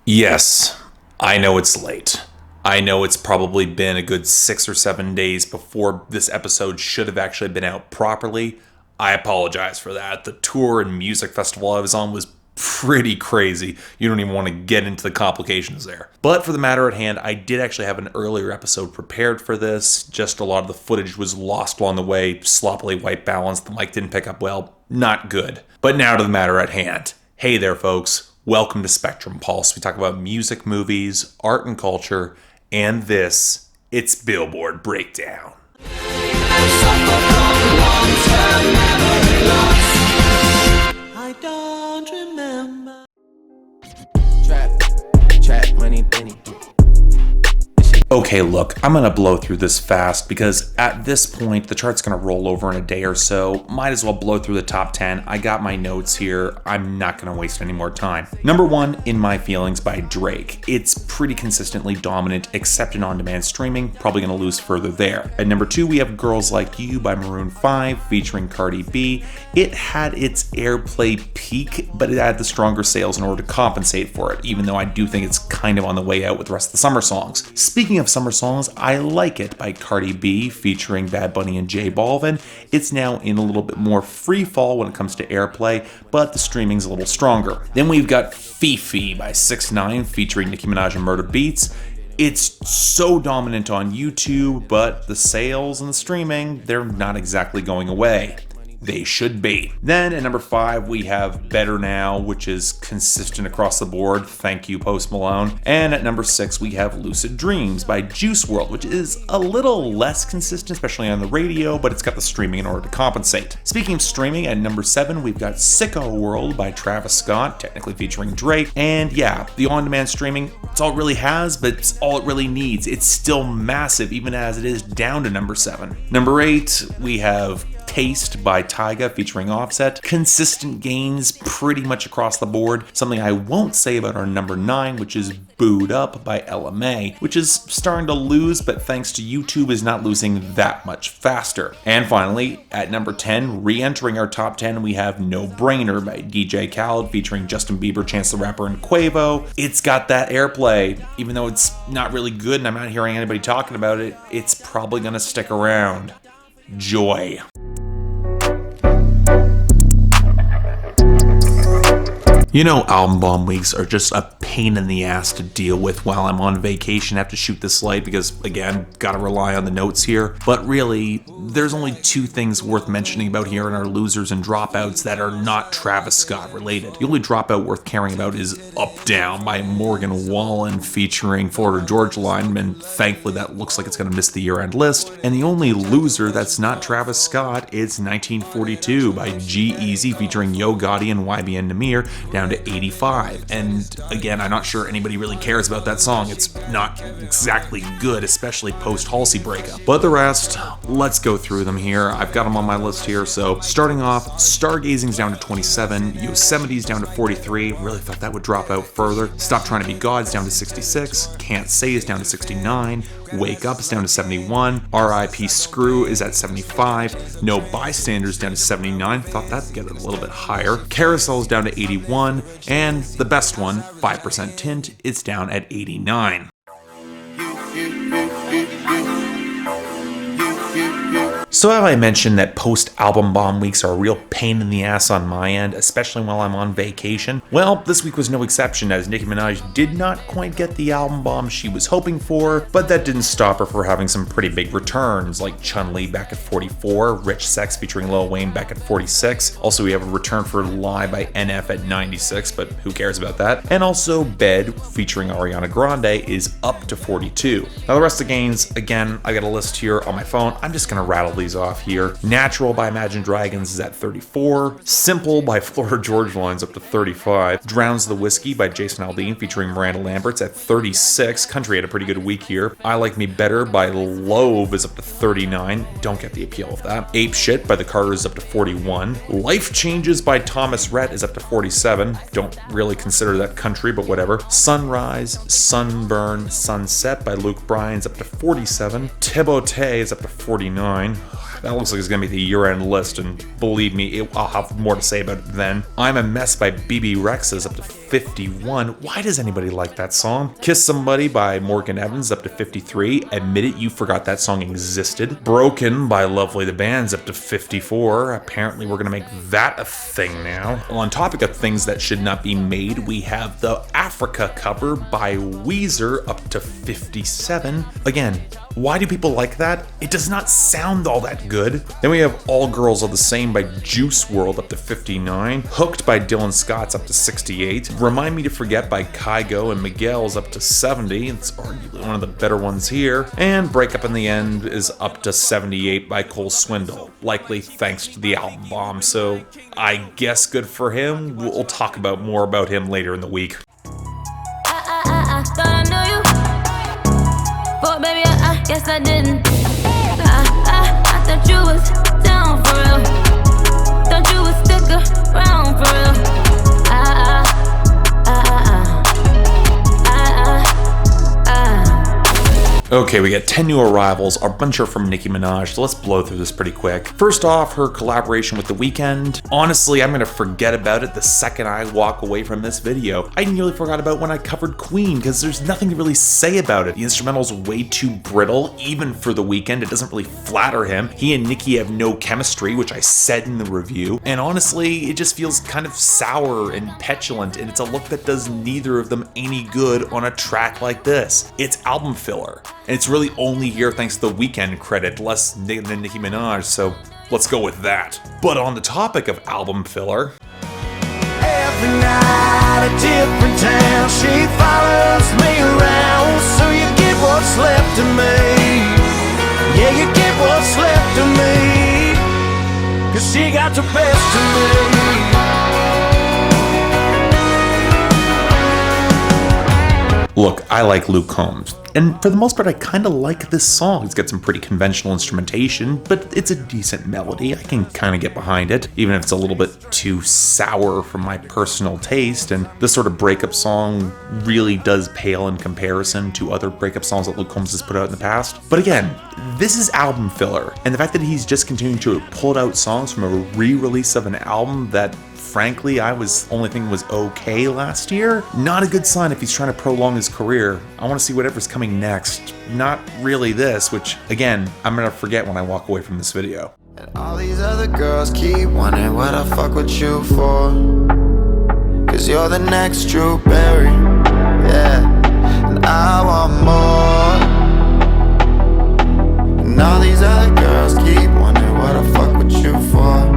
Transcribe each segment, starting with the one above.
Yes, I know it's late. I know it's probably been a good 6 or 7 days before this episode should have actually been out properly. I apologize for that. The tour and music festival I was on was pretty crazy. You don't even want to get into the complications there. But for the matter at hand, I did actually have an earlier episode prepared for this. Just a lot of the footage was lost along the way, sloppily white balance, the mic didn't pick up well. Not good. But now to the matter at hand. Hey there, folks. Welcome to Spectrum Pulse. We talk about music, movies, art and culture, and this, it's Billboard Breakdown. I don't remember. Trap, money, penny. Okay, look, I'm gonna blow through this fast because at this point, the chart's gonna roll over in a day or so. Might as well blow through the top 10. I got my notes here. I'm not gonna waste any more time. Number 1, In My Feelings by Drake. It's pretty consistently dominant, except in on-demand streaming. Probably gonna lose further there. At number 2, we have Girls Like You by Maroon 5 featuring Cardi B. It had its airplay peak, but it had the stronger sales in order to compensate for it, even though I do think it's kind of on the way out with the rest of the summer songs. Speaking of summer songs, I Like It by Cardi B featuring Bad Bunny and J Balvin. It's now in a little bit more free fall when it comes to airplay, but the streaming's a little stronger. Then we've got Fifi by 6ix9ine featuring Nicki Minaj and Murder Beats. It's so dominant on YouTube, but the sales and the streaming, they're not exactly going away. They should be. Then at number 5, we have Better Now, which is consistent across the board. Thank you, Post Malone. And at number 6, we have Lucid Dreams by Juice WRLD, which is a little less consistent, especially on the radio, but it's got the streaming in order to compensate. Speaking of streaming, at number 7, we've got Sicko World by Travis Scott, technically featuring Drake. And yeah, the on-demand streaming, it's all it really has, but it's all it really needs. It's still massive, even as it is down to number 7. Number 8, we have Taste by Tyga featuring Offset. Consistent gains pretty much across the board. Something I won't say about our number 9, which is Booed Up by LMA, which is starting to lose, but thanks to YouTube is not losing that much faster. And finally, at number 10, re-entering our top 10, we have No Brainer by DJ Khaled featuring Justin Bieber, Chance the Rapper, and Quavo. It's got that airplay. Even though it's not really good and I'm not hearing anybody talking about it, it's probably gonna stick around. Joy. You know, album bomb weeks are just a pain in the ass to deal with while I'm on vacation. I have to shoot this light because, again, gotta rely on the notes here. But really, there's only 2 things worth mentioning about here in our losers and dropouts that are not Travis Scott related. The only dropout worth caring about is Up Down by Morgan Wallen featuring Florida Georgia Line, and thankfully that looks like it's gonna miss the year-end list. And the only loser that's not Travis Scott is 1942 by G-Eazy featuring Yo Gotti and YBN Namir, down to 85. And again, I'm not sure anybody really cares about that song. It's not exactly good, especially post-Halsey breakup. But the rest, let's go through them here. I've got them on my list here. So starting off, Stargazing's down to 27, Yosemite's down to 43. Really thought that would drop out further. Stop Trying to Be God's down to 66. Can't Say is down to 69. Wake Up is down to 71. R.I.P. Screw is at 75. No Bystanders down to 79. Thought that'd get it a little bit higher. Carousel is down to 81. And the best one, 5% Tint, is down at 89. So have I mentioned that post-album bomb weeks are a real pain in the ass on my end, especially while I'm on vacation? Well, this week was no exception, as Nicki Minaj did not quite get the album bomb she was hoping for, but that didn't stop her from having some pretty big returns, like Chun-Li back at 44, Rich Sex featuring Lil Wayne back at 46. Also, we have a return for Lie by NF at 96, but who cares about that? And also, Bed featuring Ariana Grande is up to 42. Now the rest of the gains, again, I got a list here on my phone. I'm just gonna rattle these off here. Natural by Imagine Dragons is at 34. Simple by Florida Georgia Line's up to 35. Drowns the Whiskey by Jason Aldean featuring Miranda Lambert's at 36. Country had a pretty good week here. I Like Me Better by Loeb is up to 39. Don't get the appeal of that. Ape Shit by The Carters is up to 41. Life Changes by Thomas Rhett is up to 47. Don't really consider that country, but whatever. Sunrise, Sunburn, Sunset by Luke Bryan's up to 47. Tebote is up to 49. That looks like it's going to be the year-end list, and believe me, I'll have more to say about it then. I'm a Mess by BB Rex is up to 51. Why does anybody like that song? Kiss Somebody by Morgan Evans up to 53. Admit It, You Forgot That Song Existed. Broken by Lovely the Band's up to 54. Apparently we're gonna make that a thing now. On topic of things that should not be made, we have the Africa cover by Weezer up to 57. Again, why do people like that? It does not sound all that good. Then we have All Girls Are the Same by Juice WRLD up to 59. Hooked by Dylan Scott's up to 68. Remind Me to Forget by Kygo and Miguel's up to 70. It's arguably one of the better ones here. And Break Up in the End is up to 78 by Cole Swindle. Likely thanks to the album bomb, so I guess good for him. We'll talk about more about him later in the week. Thought I knew you, but baby, I guess I didn't. I thought you was down for real. Thought you would stick around for real. Okay, we got 10 new arrivals. A bunch are from Nicki Minaj, so let's blow through this pretty quick. First off, her collaboration with The Weeknd. Honestly, I'm gonna forget about it the second I walk away from this video. I nearly forgot about when I covered Queen, because there's nothing to really say about it. The instrumental's way too brittle, even for The Weeknd. It doesn't really flatter him. He and Nikki have no chemistry, which I said in the review. And honestly, it just feels kind of sour and petulant, and it's a look that does neither of them any good on a track like this. It's album filler. And it's really only here thanks to The Weeknd credit, less than Nicki Minaj, so let's go with that. But on the topic of album filler, Every night a different town, she follows me around. So you get what's left of me. Yeah, you get what's left of me. 'Cause she got the best of me. look, I like Luke Combs. And for the most part, I kind of like this song. It's got some pretty conventional instrumentation, but it's a decent melody. I can kind of get behind it, even if it's a little bit too sour for my personal taste. And this sort of breakup song really does pale in comparison to other breakup songs that Luke Combs has put out in the past. But again, this is album filler. And the fact that he's just continuing to pull out songs from a re-release of an album that frankly, I was only thinking was okay last year. Not a good sign if he's trying to prolong his career. I want to see whatever's coming next. Not really this, which again, I'm gonna forget when I walk away from this video. And all these other girls keep wondering what I fuck with you for. 'Cause you're the next Drew Barry, yeah. And I want more. And all these other girls keep wondering what I fuck with you for.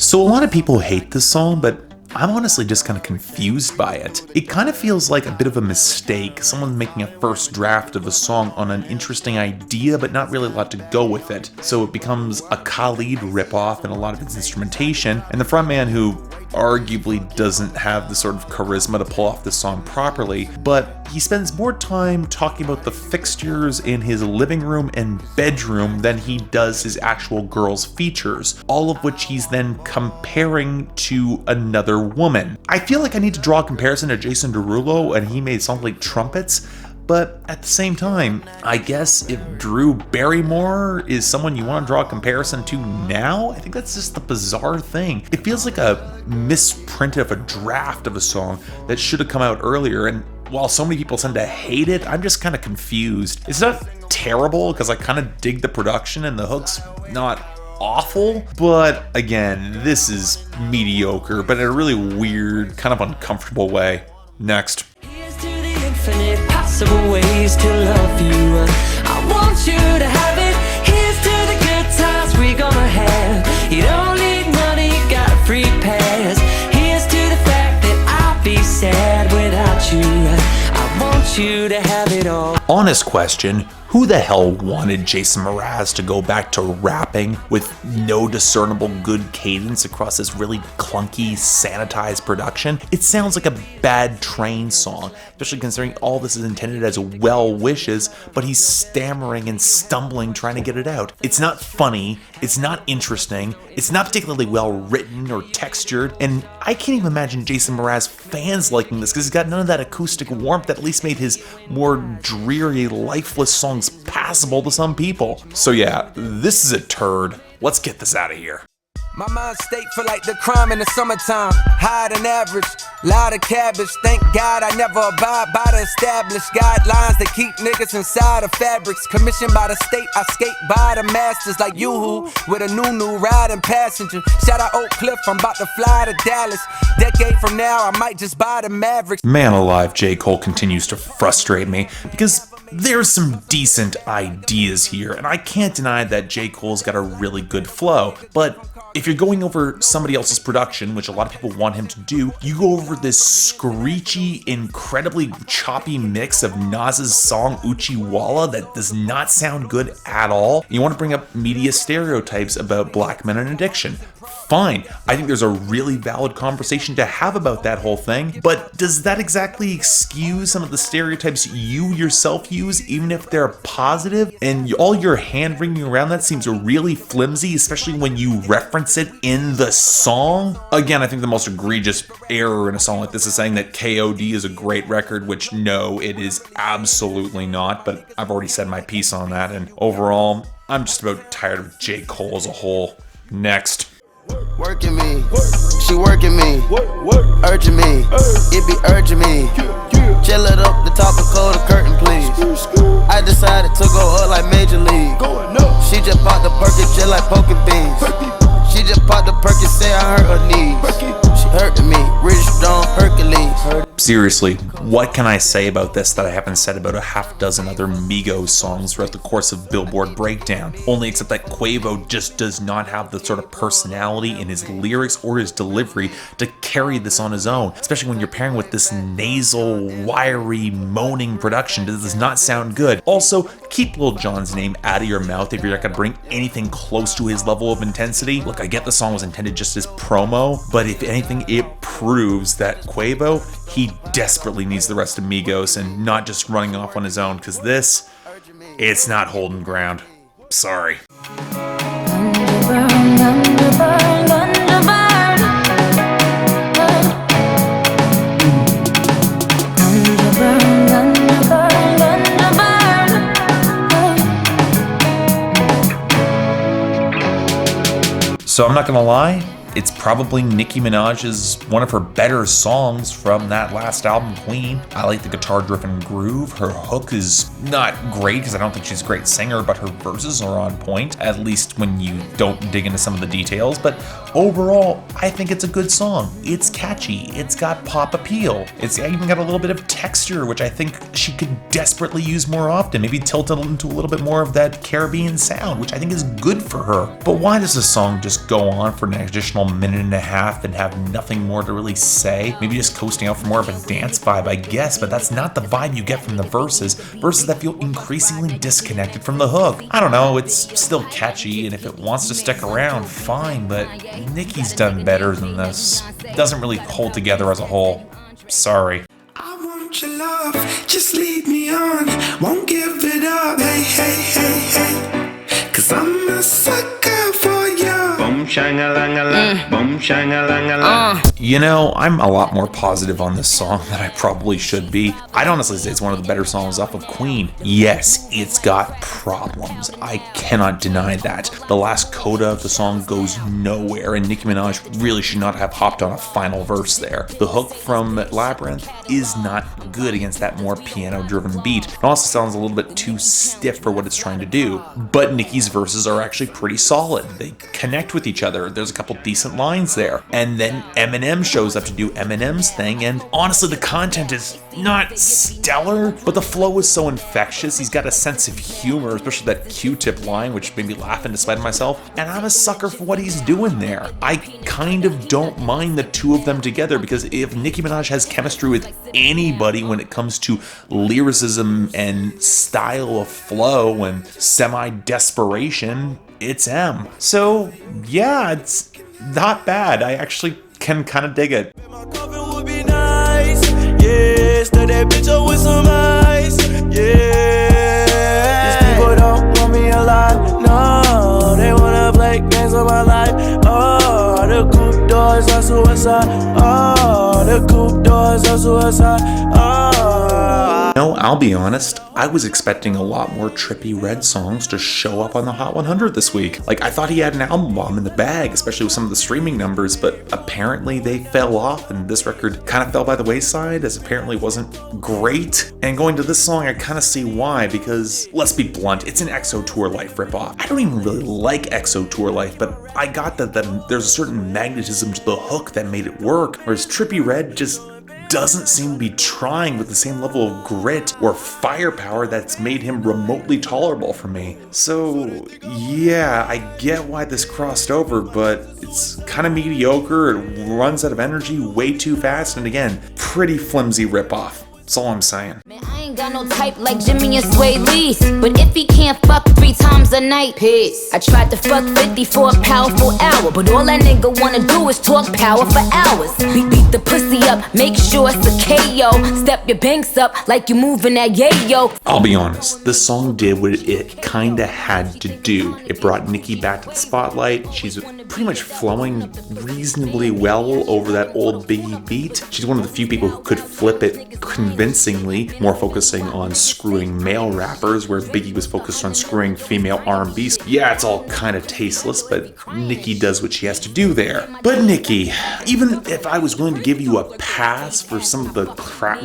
So a lot of people hate this song, but I'm honestly just kind of confused by it. It kind of feels like a bit of a mistake, someone making a first draft of a song on an interesting idea, but not really a lot to go with it. So it becomes a Khalid ripoff in a lot of its instrumentation, and the frontman, who arguably doesn't have the sort of charisma to pull off this song properly, but he spends more time talking about the fixtures in his living room and bedroom than he does his actual girl's features, all of which he's then comparing to another woman. I feel like I need to draw a comparison to Jason Derulo, and he made songs like Trumpets, but at the same time, I guess if Drew Barrymore is someone you want to draw a comparison to now, I think that's just the bizarre thing. It feels like a misprint of a draft of a song that should have come out earlier, and while so many people tend to hate it, I'm just kind of confused. It's not terrible, because I kind of dig the production and the hook's not awful, but again, this is mediocre, but in a really weird, kind of uncomfortable way. Next. Infinite possible ways to love you. I want you to have it. Here's to the good times we gonna have. You don't need money, you got a free pass. Here's to the fact that I'll be sad without you. I want you to have it all. Honest question, who the hell wanted Jason Mraz to go back to rapping with no discernible good cadence across this really clunky, sanitized production? It sounds like a bad Train song, especially considering all this is intended as well wishes, but he's stammering and stumbling trying to get it out. It's not funny, it's not interesting, it's not particularly well written or textured, and I can't even imagine Jason Mraz fans liking this because he's got none of that acoustic warmth that at least made his more dreary, lifeless songs passable to some people. So yeah, this is a turd. Let's get this out of here. My mind state feel like the crime in the summertime. Higher than average, lot of cabbage. Thank God I never abide by the established guidelines that keep niggas inside of fabrics. Commissioned by the state, I skate by the masters like Yoo-hoo with a new riding passenger. Shout out Oak Cliff, I'm about to fly to Dallas. Decade from now, I might just buy the Mavericks. Man alive, J. Cole continues to frustrate me because there's some decent ideas here, and I can't deny that J. Cole's got a really good flow, but if you're going over somebody else's production, which a lot of people want him to do, you go over this screechy, incredibly choppy mix of Nas's song Uchiwala that does not sound good at all. You want to bring up media stereotypes about black men and addiction. Fine, I think there's a really valid conversation to have about that whole thing, but does that exactly excuse some of the stereotypes you yourself use, even if they're positive? And all your hand-wringing around that seems really flimsy, especially when you reference it in the song. Again, I think the most egregious error in a song like this is saying that KOD is a great record, which no, it is absolutely not, but I've already said my piece on that, and overall, I'm just about tired of J. Cole as a whole. Next. Working me, she working me, urging me, it be urging me. Chill it up, the top and close the curtain, please. I decided to go up like Major League. She just popped the Perky, chill like poking beans. She just popped the Perky, say I hurt her knees. She hurting me, rich strong Hercules. Seriously, what can I say about this that I haven't said about a half dozen other Migos songs throughout the course of Billboard Breakdown? Only except that Quavo just does not have the sort of personality in his lyrics or his delivery to carry this on his own, especially when you're pairing with this nasal, wiry, moaning production. It does not sound good. Also, keep Lil Jon's name out of your mouth if you're not going to bring anything close to his level of intensity. Look, I get the song was intended just as promo, but if anything, it proves that Quavo, he desperately needs the rest of Migos and not just running off on his own, because this, it's not holding ground. Sorry. So I'm not gonna lie, it's probably Nicki Minaj's one of her better songs from that last album, Queen. I like the guitar-driven groove. Her hook is not great because I don't think she's a great singer, but her verses are on point, at least when you don't dig into some of the details. But overall, I think it's a good song. It's catchy. It's got pop appeal. It's even got a little bit of texture, which I think she could desperately use more often. Maybe tilt it into a little bit more of that Caribbean sound, which I think is good for her. But why does the song just go on for an additional minute and a half and have nothing more to really say? Maybe just coasting out for more of a dance vibe, I guess, but that's not the vibe you get from the verses that feel increasingly disconnected from the hook. I don't know, it's still catchy, and if it wants to stick around, fine, but Nicki's done better than this. It doesn't really hold together as a whole. Sorry. I want your love, just lead me on, won't give it up, hey, hey, hey, hey, 'cause I'm a sucker for you. Boom, shang-a-lang-a-lang, boom, shang-a-lang-a-lang. You know, I'm a lot more positive on this song than I probably should be. I'd honestly say it's one of the better songs off of Queen. Yes, it's got problems. I cannot deny that. The last coda of the song goes nowhere, and Nicki Minaj really should not have hopped on a final verse there. The hook from Labrinth is not good against that more piano-driven beat. It also sounds a little bit too stiff for what it's trying to do. But Nicki's verses are actually pretty solid. They connect with each other. There's a couple decent lines there. And then Eminem shows up to do Eminem's thing, and honestly the content is not stellar, but the flow is so infectious. He's got a sense of humor, especially that Q-tip line, which made me laugh in spite of myself, and I'm a sucker for what he's doing there. I kind of don't mind the two of them together, because if Nicki Minaj has chemistry with anybody when it comes to lyricism and style of flow and semi-desperation, it's M. So yeah, it's not bad. I actually can kind of dig it. My coffin would be nice, yeah. Stir that bitch up with some ice, yeah. These people don't want me alive, no. They wanna play games of my life. Oh, the coupe doors are suicide. Oh, the coupe doors are suicide. Oh. No, I'll be honest, I was expecting a lot more Trippie Red songs to show up on the Hot 100 this week. Like, I thought he had an album bomb in the bag, especially with some of the streaming numbers, but apparently they fell off, and this record kind of fell by the wayside, as apparently wasn't great. And going to this song, I kind of see why, because, let's be blunt, it's an EXO Tour Life ripoff. I don't even really like EXO Tour Life, but I got that there's a certain magnetism to the hook that made it work, whereas Trippie Red just doesn't seem to be trying with the same level of grit or firepower that's made him remotely tolerable for me. So yeah, I get why this crossed over, but it's kind of mediocre. It runs out of energy way too fast, and again, pretty flimsy ripoff. That's all I'm saying. Man, I ain't got no type like Jimmy and Sway Lee, but if he can't fuck 3 times a night, piss. I tried to fuck 50 for a powerful hour, but all that nigga wanna do is talk power for hours. Beat the pussy up, make sure it's a KO. Step your banks up like you moving that yayo. I'll be honest, this song did what it kinda had to do. It brought Nikki back to the spotlight. She's pretty much flowing reasonably well over that old Biggie beat. She's one of the few people who could flip it convincingly, more focusing on screwing male rappers, whereas Biggie was focused on screwing female R&B. Yeah, it's all kind of tasteless, but Nikki does what she has to do there. But Nikki, even if I was willing to give you a pass for some of the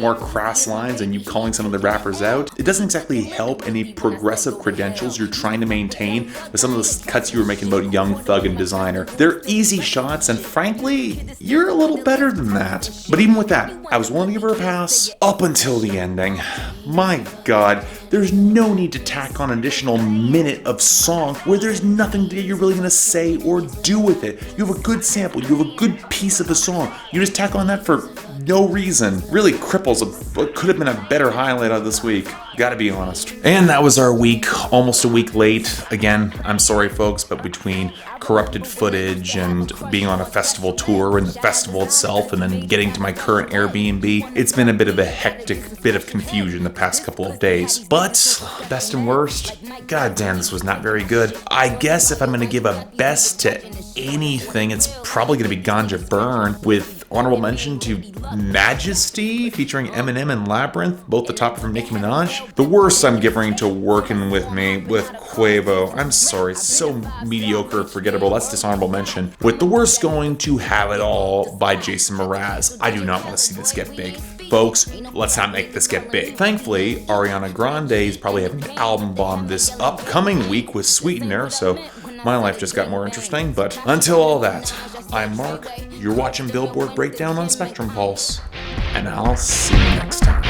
more crass lines and you calling some of the rappers out, it doesn't exactly help any progressive credentials you're trying to maintain with some of the cuts you were making about Young Thug and Designer. They're easy shots, and frankly, you're a little better than that. But even with that, I was willing to give her a pass up until the ending. My God, there's no need to tack on an additional minute of song where there's nothing that you're really gonna say or do with it. You have a good sample, you have a good piece of the song. You just tack on that for no reason. Really cripples what could have been a better highlight of this week. Gotta be honest. And that was our week, almost a week late. Again, I'm sorry folks, but between corrupted footage and being on a festival tour and the festival itself and then getting to my current Airbnb, it's been a bit of a hectic bit of confusion the past couple of days. But best and worst, god damn, this was not very good. I guess if I'm gonna give a best to anything, it's probably gonna be Ganja Burn, with honorable mention to Majesty featuring Eminem and Labrinth, both the top from Nicki Minaj. The worst I'm giving to Working With Me with Quavo. I'm sorry, it's so mediocre and forgettable. That's dishonorable mention. With the worst going to Have It All by Jason Mraz. I do not want to see this get big. Folks, let's not make this get big. Thankfully, Ariana Grande is probably having an album bomb this upcoming week with Sweetener, so my life just got more interesting. But until all that, I'm Mark. You're watching Billboard Breakdown on Spectrum Pulse, and I'll see you next time.